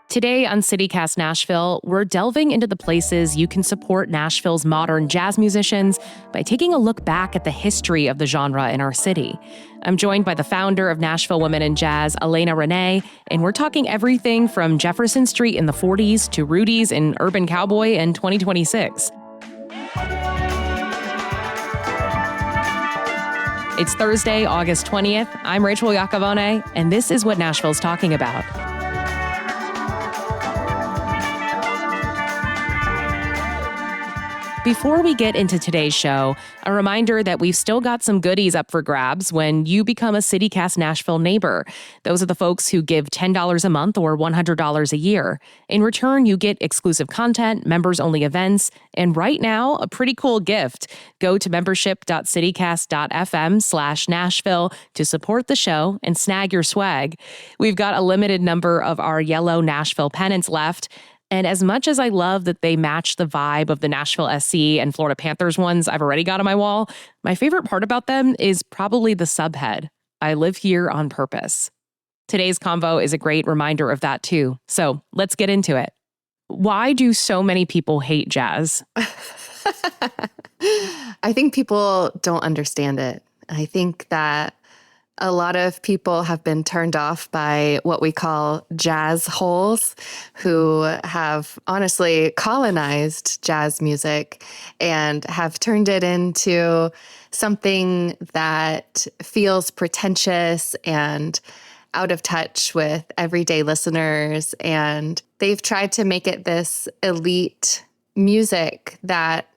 Today on CityCast Nashville, we're delving into the places you can support Nashville's modern jazz musicians by taking a look back at the history of the genre in our city. I'm joined by the founder of Nashville Women in Jazz, Elena Renee, and we're talking everything from Jefferson Street in the 40s to Rudy's and Urban Cowboy in 2026. It's Thursday, August 20th. I'm Rachel Iacovone, and this is what Nashville's talking about. Before we get into today's show, a reminder that we've still got some goodies up for grabs when you become a CityCast Nashville neighbor. Those are the folks who give $10 a month or $100 a year. In return, you get exclusive content, members-only events, and right now, a pretty cool gift. Go to membership.citycast.fm/Nashville to support the show and snag your swag. We've got a limited number of our yellow Nashville pennants left. And as much as I love that they match the vibe of the Nashville SC and Florida Panthers ones I've already got on my wall, my favorite part about them is probably the subhead, "I live here on purpose." Today's convo is a great reminder of that too. So let's get into it. Why do so many people hate jazz? I think people don't understand it. I think that a lot of people have been turned off by what we call jazz holes who have honestly colonized jazz music and have turned it into something that feels pretentious and out of touch with everyday listeners. And they've tried to make it this elite music that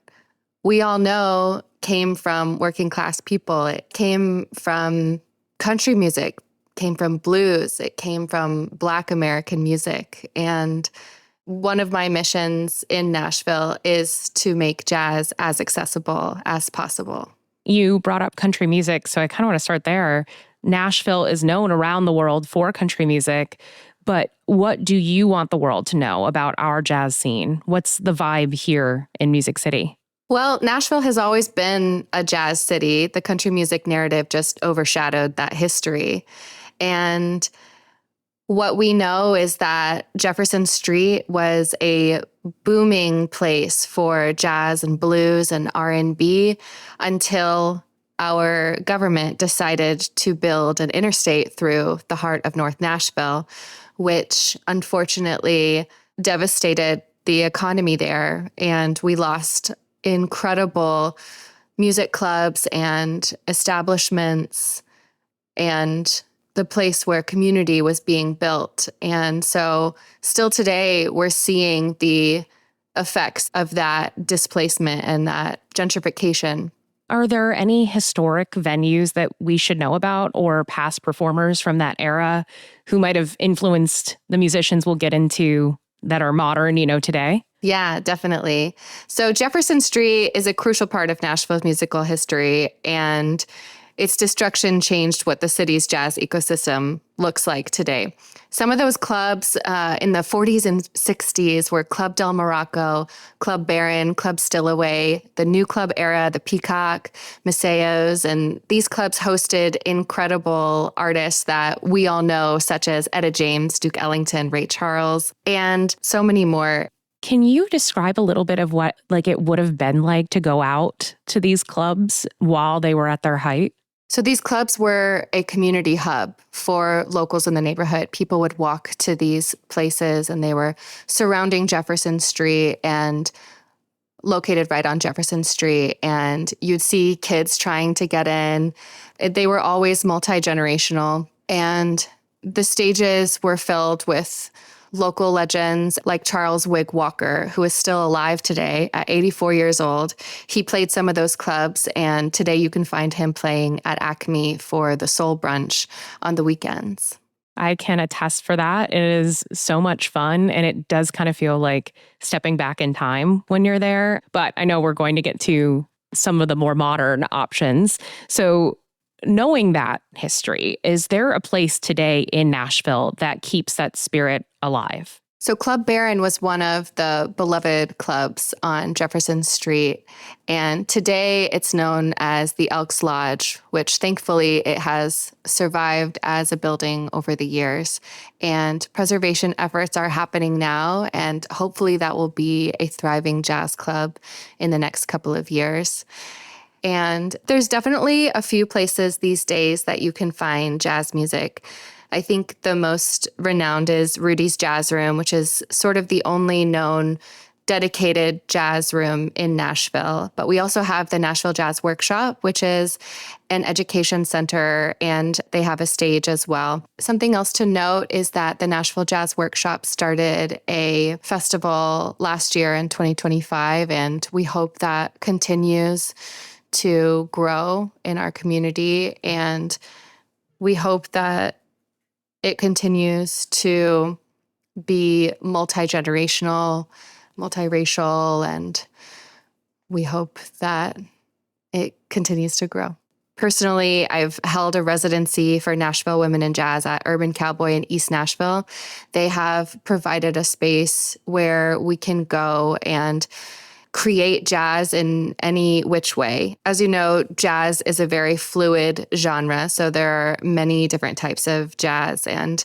we all know came from working class people. It came from country music, came from blues, it came from Black American music. And one of my missions in Nashville is to make jazz as accessible as possible. You brought up country music, so I kind of want to start there. Nashville is known around the world for country music, but what do you want the world to know about our jazz scene? What's the vibe here in Music City? Well, Nashville has always been a jazz city. The country music narrative just overshadowed that history. And what we know is that Jefferson Street was a booming place for jazz and blues and R&B until our government decided to build an interstate through the heart of North Nashville, which unfortunately devastated the economy there. And we lost incredible music clubs and establishments and the place where community was being built. And so still today, we're seeing the effects of that displacement and that gentrification. Are there any historic venues that we should know about or past performers from that era who might have influenced the musicians we'll get into that are modern, today? Yeah, definitely. So Jefferson Street is a crucial part of Nashville's musical history, and its destruction changed what the city's jazz ecosystem looks like today. Some of those clubs in the 40s and 60s were Club Del Morocco, Club Baron, Club Stillaway, the New Club Era, the Peacock, Maceo's, and these clubs hosted incredible artists that we all know, such as Etta James, Duke Ellington, Ray Charles, and so many more. Can you describe a little bit of what it would have been like to go out to these clubs while they were at their height? So these clubs were a community hub for locals in the neighborhood. People would walk to these places, and they were surrounding Jefferson Street and located right on Jefferson Street. And you'd see kids trying to get in. They were always multi-generational, and the stages were filled with local legends like Charles Wig Walker, who is still alive today at 84 years old. He played some of those clubs, and today you can find him playing at Acme for the Soul Brunch on the weekends. I can attest for that. It is so much fun, and it does kind of feel like stepping back in time when you're there. But I know we're going to get to some of the more modern options. So knowing that history, is there a place today in Nashville that keeps that spirit alive? So Club Baron was one of the beloved clubs on Jefferson Street. And today it's known as the Elks Lodge, which thankfully it has survived as a building over the years. And preservation efforts are happening now. And hopefully that will be a thriving jazz club in the next couple of years. And there's definitely a few places these days that you can find jazz music. I think the most renowned is Rudy's Jazz Room, which is sort of the only known dedicated jazz room in Nashville. But we also have the Nashville Jazz Workshop, which is an education center, and they have a stage as well. Something else to note is that the Nashville Jazz Workshop started a festival last year in 2025, and we hope that continues to grow in our community. And we hope that it continues to be multi-generational, multiracial, and we hope that it continues to grow. Personally, I've held a residency for Nashville Women in Jazz at Urban Cowboy in East Nashville. They have provided a space where we can go and create jazz in any which way. As you know, jazz is a very fluid genre, so there are many different types of jazz, and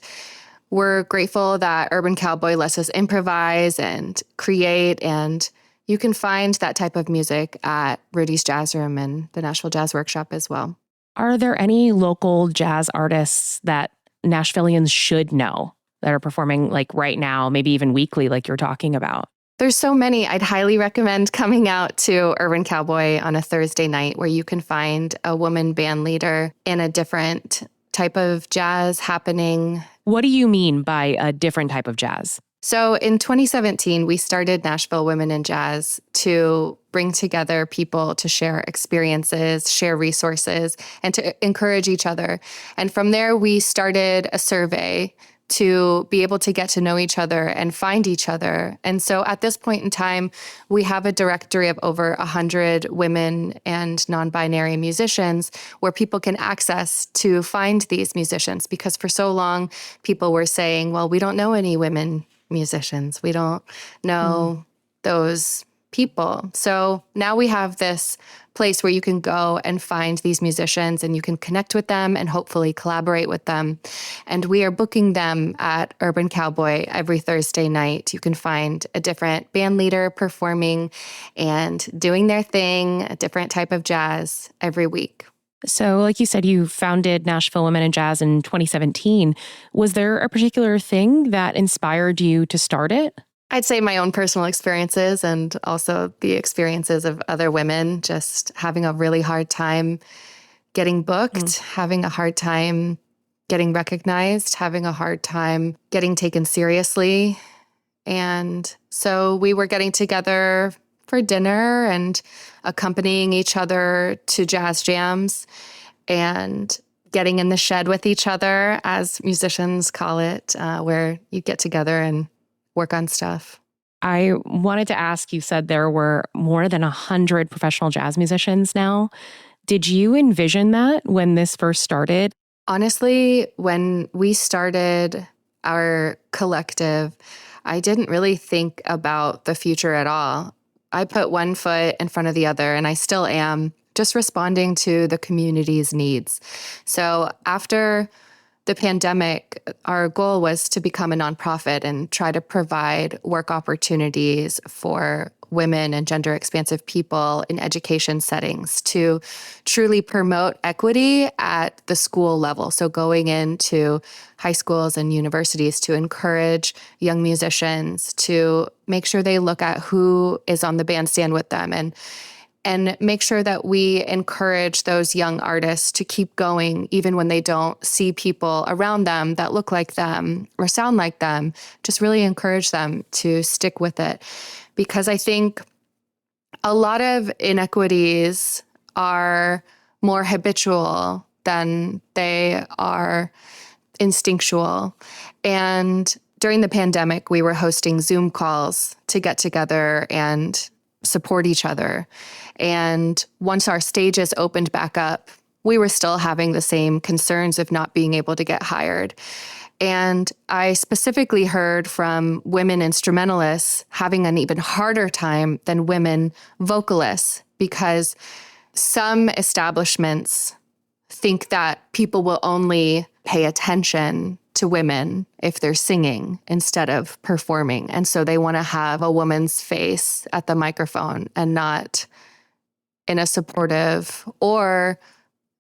we're grateful that Urban Cowboy lets us improvise and create, and you can find that type of music at Rudy's Jazz Room and the Nashville Jazz Workshop as well. Are there any local jazz artists that Nashvillians should know that are performing like right now, maybe even weekly, like you're talking about? There's so many. I'd highly recommend coming out to Urban Cowboy on a Thursday night where you can find a woman band leader in a different type of jazz happening. What do you mean by a different type of jazz? So in 2017, we started Nashville Women in Jazz to bring together people to share experiences, share resources, and to encourage each other. And from there, we started a survey to be able to get to know each other and find each other. And so at this point in time, we have a directory of over 100 women and non-binary musicians where people can access to find these musicians, because for so long, people were saying, well, we don't know any women musicians. We don't know those people. So now we have this place where you can go and find these musicians and you can connect with them and hopefully collaborate with them. And we are booking them at Urban Cowboy every Thursday night. You can find a different band leader performing and doing their thing, a different type of jazz every week. So like you said, you founded Nashville Women in Jazz in 2017. Was there a particular thing that inspired you to start it? I'd say my own personal experiences and also the experiences of other women, just having a really hard time getting booked, having a hard time getting recognized, having a hard time getting taken seriously. And so we were getting together for dinner and accompanying each other to jazz jams and getting in the shed with each other, as musicians call it, where you get together and work on stuff. I wanted to ask, you said there were more than 100 professional jazz musicians now. Did you envision that when this first started? Honestly, when we started our collective, I didn't really think about the future at all. I put one foot in front of the other, and I still am, just responding to the community's needs. So after the pandemic, our goal was to become a nonprofit and try to provide work opportunities for women and gender expansive people in education settings to truly promote equity at the school level. So going into high schools and universities to encourage young musicians to make sure they look at who is on the bandstand with them and make sure that we encourage those young artists to keep going even when they don't see people around them that look like them or sound like them. Just really encourage them to stick with it. Because I think a lot of inequities are more habitual than they are instinctual. And during the pandemic, we were hosting Zoom calls to get together and support each other. And once our stages opened back up, we were still having the same concerns of not being able to get hired. And I specifically heard from women instrumentalists having an even harder time than women vocalists, because some establishments think that people will only pay attention to women if they're singing instead of performing. And so they want to have a woman's face at the microphone and not in a supportive or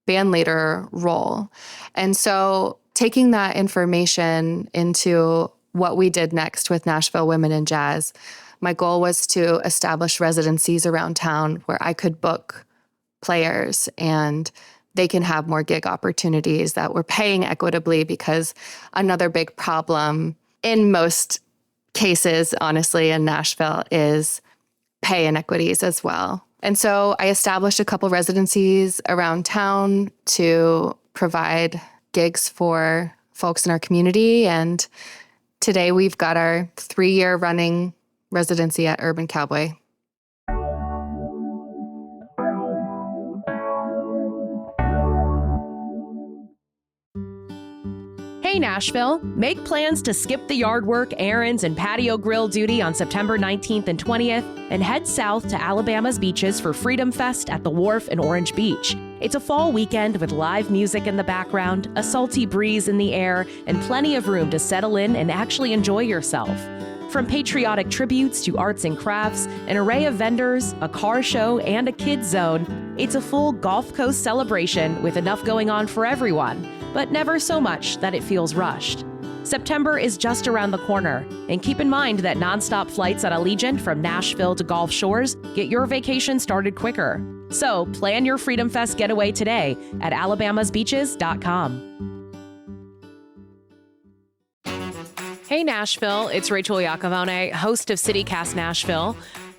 band leader role. And so taking that information into what we did next with Nashville Women in Jazz, my goal was to establish residencies around town where I could book players and they can have more gig opportunities, that we're paying equitably, because another big problem in most cases, honestly, in Nashville is pay inequities as well. And so I established a couple residencies around town to provide gigs for folks in our community. And today we've got our 3-year running residency at Urban Cowboy. Hey Nashville, make plans to skip the yard work, errands, and patio grill duty on September 19th and 20th and head south to Alabama's beaches for Freedom Fest at the Wharf in Orange Beach. It's a fall weekend with live music in the background, a salty breeze in the air, and plenty of room to settle in and actually enjoy yourself. From patriotic tributes to arts and crafts, an array of vendors, a car show, and a kids zone, it's a full Gulf Coast celebration with enough going on for everyone, but never so much that it feels rushed. September is just around the corner, and keep in mind that nonstop flights at Allegiant from Nashville to Gulf Shores get your vacation started quicker. So plan your Freedom Fest getaway today at alabamasbeaches.com. Hey Nashville, it's Rachel Iacovone, host of CityCast Nashville.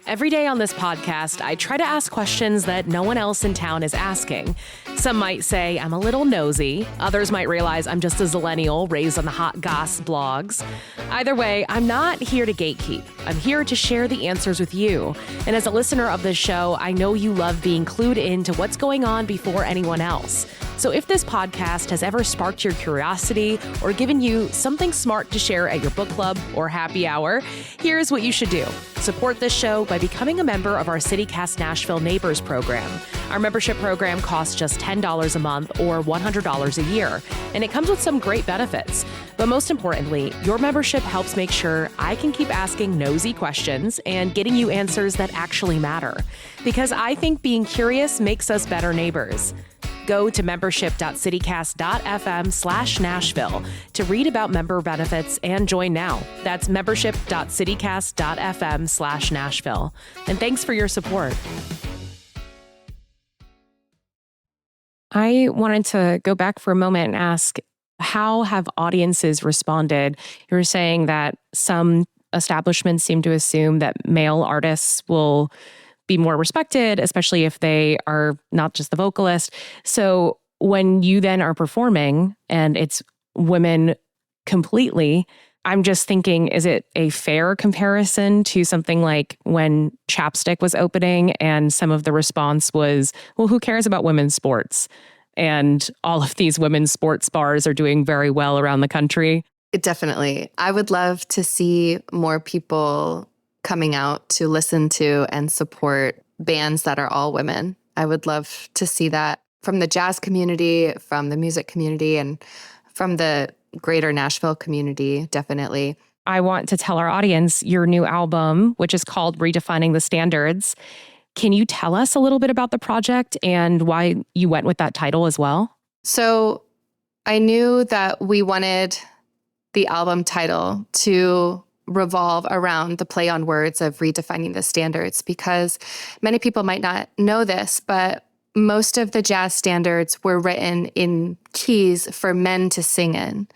Every day on this podcast, I try to ask questions that no one else in town is asking. Some might say I'm a little nosy. Others might realize I'm just a zillennial raised on the hot goss blogs. Either way, I'm not here to gatekeep. I'm here to share the answers with you. And as a listener of this show, I know you love being clued into what's going on before anyone else. So if this podcast has ever sparked your curiosity or given you something smart to share at your book club or happy hour, here's what you should do. Support this show by becoming a member of our CityCast Nashville Neighbors program. Our membership program costs just $10 a month or $100 a year, and it comes with some great benefits. But most importantly, your membership helps make sure I can keep asking nosy questions and getting you answers that actually matter. Because I think being curious makes us better neighbors. Go to membership.citycast.fm/Nashville to read about member benefits and join now. That's membership.citycast.fm/Nashville. And thanks for your support. I wanted to go back for a moment and ask, how have audiences responded? You were saying that some establishments seem to assume that male artists will be more respected, especially if they are not just the vocalist. So when you then are performing and it's women completely, I'm just thinking, is it a fair comparison to something like when Chapstick was opening and some of the response was, well, who cares about women's sports? And all of these women's sports bars are doing very well around the country. Definitely. I would love to see more people coming out to listen to and support bands that are all women. I would love to see that from the jazz community, from the music community, and from the greater Nashville community, definitely. I want to tell our audience your new album, which is called Redefining the Standards. Can you tell us a little bit about the project and why you went with that title as well? So I knew that we wanted the album title to revolve around the play on words of redefining the standards, because many people might not know this, but most of the jazz standards were written in keys for men to sing in.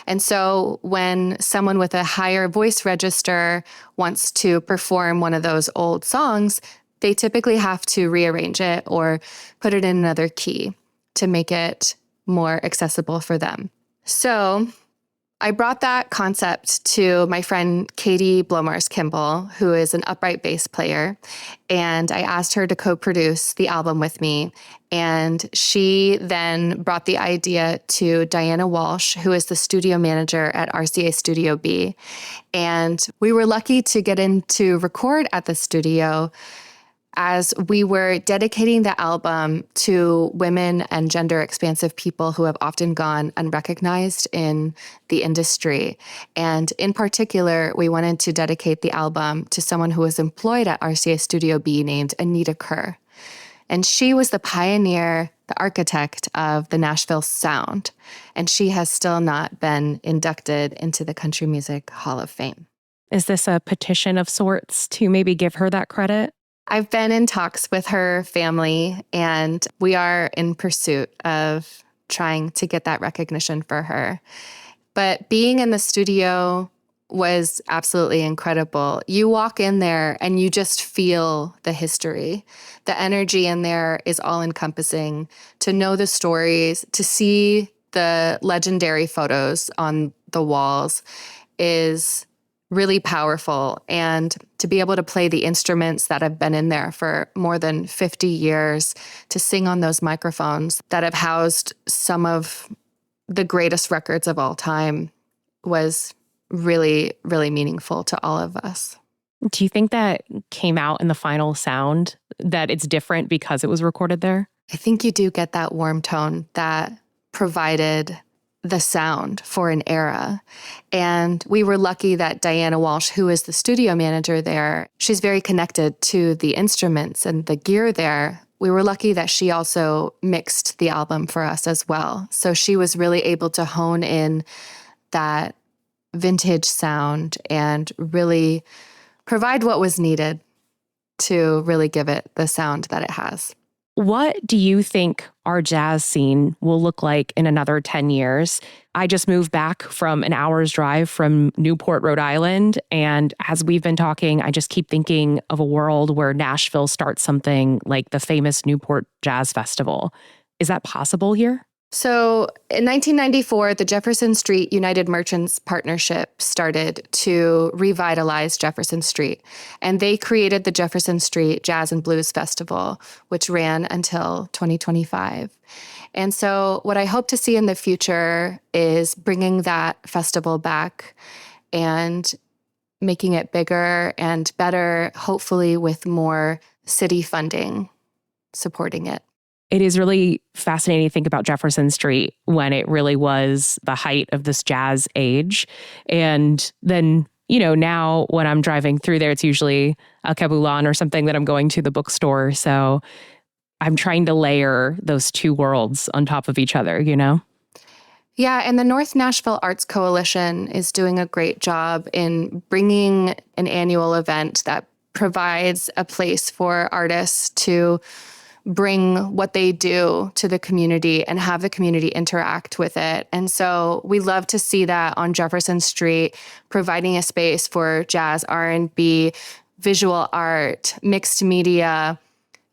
And so when someone with a higher voice register wants to perform one of those old songs, they typically have to rearrange it or put it in another key to make it more accessible for them. So I brought that concept to my friend Katie Blomars Kimball, who is an upright bass player, and I asked her to co-produce the album with me. And she then brought the idea to Diana Walsh, who is the studio manager at RCA Studio B. And we were lucky to get in to record at the studio as we were dedicating the album to women and gender expansive people who have often gone unrecognized in the industry. And in particular, we wanted to dedicate the album to someone who was employed at RCA Studio B named Anita Kerr. And she was the pioneer, the architect of the Nashville sound. And she has still not been inducted into the Country Music Hall of Fame. Is this a petition of sorts to maybe give her that credit? I've been in talks with her family, and we are in pursuit of trying to get that recognition for her. But being in the studio was absolutely incredible. You walk in there and you just feel the history. The energy in there is all encompassing. To know the stories, to see the legendary photos on the walls is really powerful. And to be able to play the instruments that have been in there for more than 50 years, to sing on those microphones that have housed some of the greatest records of all time was really, really meaningful to all of us. Do you think that came out in the final sound, that it's different because it was recorded there? I think you do get that warm tone that provided the sound for an era. And we were lucky that Diana Walsh, who is the studio manager there, she's very connected to the instruments and the gear there. We were lucky that she also mixed the album for us as well. So she was really able to hone in that vintage sound and really provide what was needed to really give it the sound that it has. What do you think our jazz scene will look like in another 10 years? I just moved back from an hour's drive from Newport, Rhode Island. And as we've been talking, I just keep thinking of a world where Nashville starts something like the famous Newport Jazz Festival. Is that possible here? So in 1994, the Jefferson Street United Merchants Partnership started to revitalize Jefferson Street. And they created the Jefferson Street Jazz and Blues Festival, which ran until 2025. And so what I hope to see in the future is bringing that festival back and making it bigger and better, hopefully with more city funding supporting it. It is really fascinating to think about Jefferson Street when it really was the height of this jazz age. And then, now when I'm driving through there, it's usually a Kaboulan or something that I'm going to the bookstore. So I'm trying to layer those two worlds on top of each other, Yeah, and the North Nashville Arts Coalition is doing a great job in bringing an annual event that provides a place for artists to bring what they do to the community and have the community interact with it. And so we love to see that on Jefferson Street, providing a space for jazz, R&B, visual art, mixed media,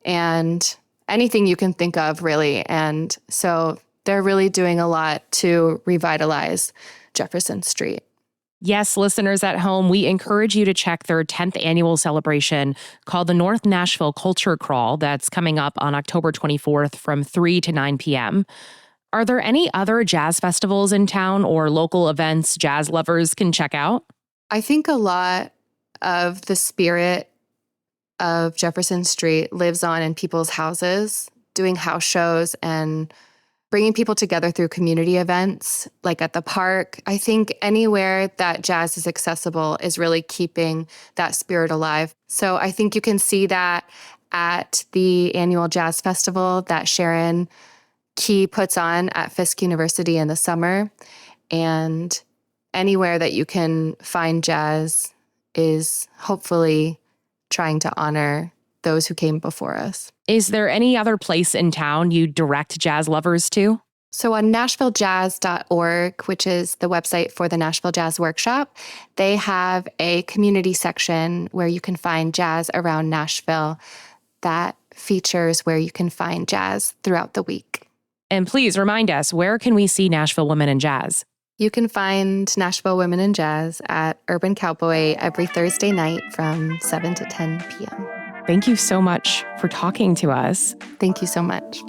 and anything you can think of, really. And so they're really doing a lot to revitalize Jefferson Street. Yes, listeners at home, we encourage you to check their 10th annual celebration called the North Nashville Culture Crawl that's coming up on October 24th from 3 to 9 p.m. Are there any other jazz festivals in town or local events jazz lovers can check out? I think a lot of the spirit of Jefferson Street lives on in people's houses, doing house shows and bringing people together through community events, like at the park. I think anywhere that jazz is accessible is really keeping that spirit alive. So I think you can see that at the annual jazz festival that Sharon Key puts on at Fisk University in the summer. And anywhere that you can find jazz is hopefully trying to honor those who came before us. Is there any other place in town you direct jazz lovers to? So on NashvilleJazz.org, which is the website for the Nashville Jazz Workshop, they have a community section where you can find jazz around Nashville that features where you can find jazz throughout the week. And please remind us, where can we see Nashville Women in Jazz? You can find Nashville Women in Jazz at Urban Cowboy every Thursday night from 7 to 10 p.m. Thank you so much for talking to us. Thank you so much.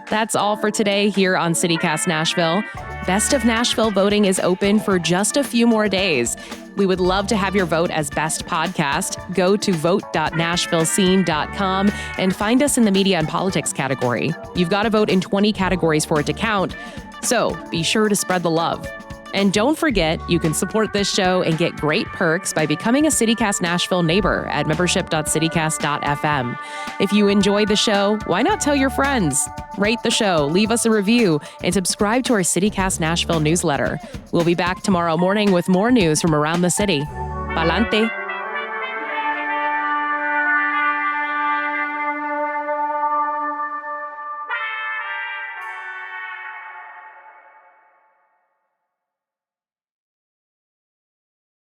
That's all for today here on CityCast Nashville. Best of Nashville voting is open for just a few more days. We would love to have your vote as best podcast. Go to vote.nashvillescene.com and find us in the media and politics category. You've got to vote in 20 categories for it to count, so be sure to spread the love. And don't forget, you can support this show and get great perks by becoming a CityCast Nashville neighbor at membership.citycast.fm. If you enjoy the show, why not tell your friends? Rate the show, leave us a review, and subscribe to our CityCast Nashville newsletter. We'll be back tomorrow morning with more news from around the city. Pa'lante!